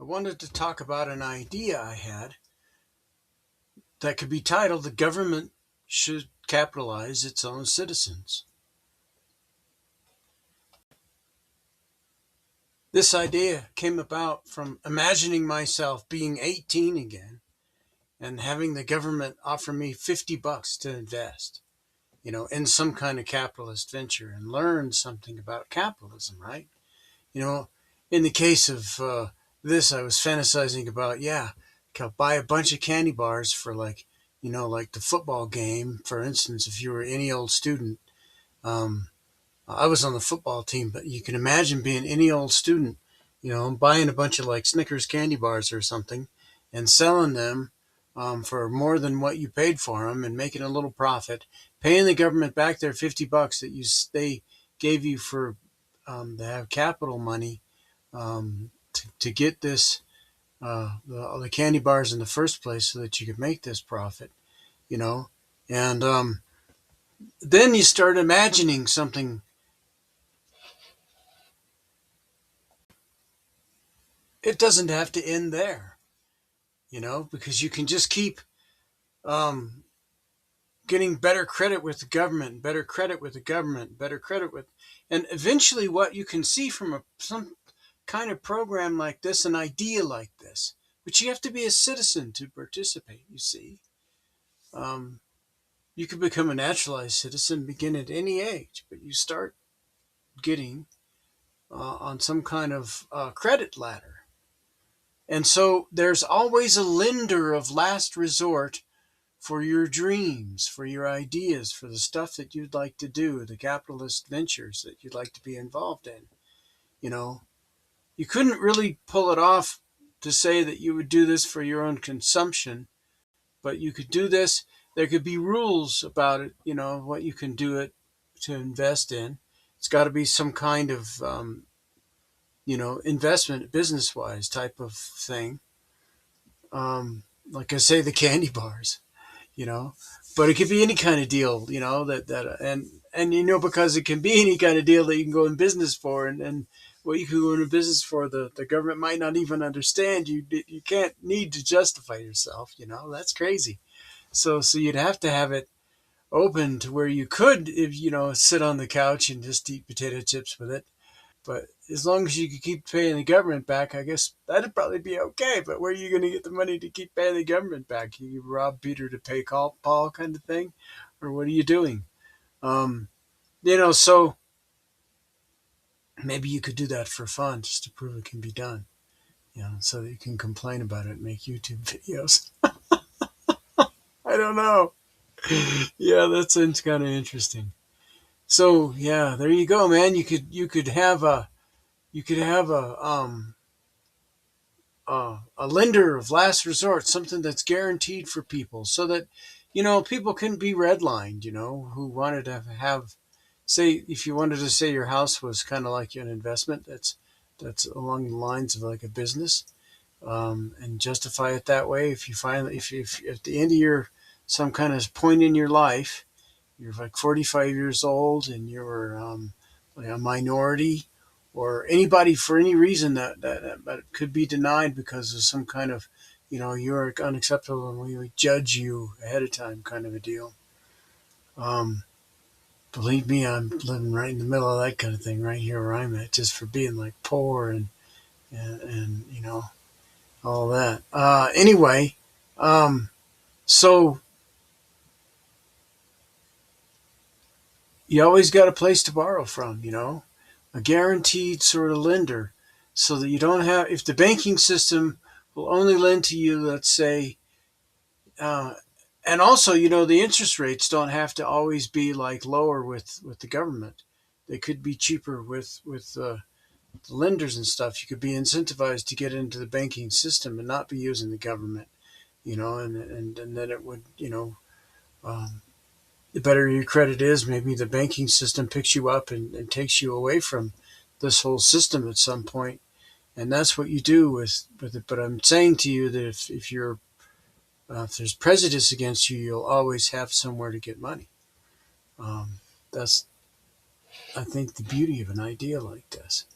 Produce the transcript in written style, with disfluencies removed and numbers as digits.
I wanted to talk about an idea I had that could be titled "The Government Should Capitalize Its Own Citizens." This idea came about from imagining myself being 18 again and having the government offer me $50 to invest, in some kind of capitalist venture and learn something about capitalism, right? You know, in the case of this, I was fantasizing about, yeah, I'll buy a bunch of candy bars for like the football game. For instance, if you were any old student, um, I was on the football team, but you can imagine being any old student, buying a bunch of like Snickers candy bars or something and selling them for more than what you paid for them and making a little profit, paying the government back their $50 that they gave you for to have capital money to get this the candy bars in the first place so that you could make this profit, you know. And then you start imagining something. It doesn't have to end there, because you can just keep um, getting better credit with the government, better credit with the government, better credit with, and eventually what you can see from some kind of program like this, an idea like this, but you have to be a citizen to participate, you see. Um, you can become a naturalized citizen, begin at any age, but you start getting on some kind of credit ladder. And so there's always a lender of last resort for your dreams, for your ideas, for the stuff that you'd like to do, the capitalist ventures that you'd like to be involved in. You know, you couldn't really pull it off to say that you would do this for your own consumption, but you could do this. There could be rules about it, what you can do it to invest in. It's got to be some kind of, investment, business wise type of thing. Like I say, the candy bars, you know, but it could be any kind of deal, because it can be any kind of deal that you can go in business for, and what you can go into business for, the government might not even understand you. You can't need to justify yourself, that's crazy. So you'd have to have it open to where you could, if sit on the couch and just eat potato chips with it. But as long as you could keep paying the government back, I guess that'd probably be okay. But where are you going to get the money to keep paying the government back? You rob Peter to pay Paul kind of thing? Or what are you doing? Um, so maybe you could do that for fun just to prove it can be done, so that you can complain about it and make YouTube videos. I don't know. Yeah, that sounds kind of interesting. So yeah, there you go, man. You could have a lender of last resort, something that's guaranteed for people, so that people can be redlined. Who wanted to have, say, if you wanted to say your house was kind of like an investment, that's along the lines of like a business, and justify it that way. If you finally, if at the end of your some kind of point in your life, you're like 45 years old and you're like a minority, or anybody for any reason that could be denied because of some kind of, you're unacceptable and we would judge you ahead of time kind of a deal. Um, Believe me, I'm living right in the middle of that kind of thing right here where I'm at, just for being like poor and all that. Anyway, so you always got a place to borrow from, a guaranteed sort of lender, so that you don't have, if the banking system will only lend to you, let's say, uh, and also, the interest rates don't have to always be like lower with the government. They could be cheaper with the lenders and stuff. You could be incentivized to get into the banking system and not be using the government, and then it would, um, the better your credit is, maybe the banking system picks you up and takes you away from this whole system at some point. And that's what you do with it. But I'm saying to you that if there's prejudice against you, you'll always have somewhere to get money. That's, I think, the beauty of an idea like this.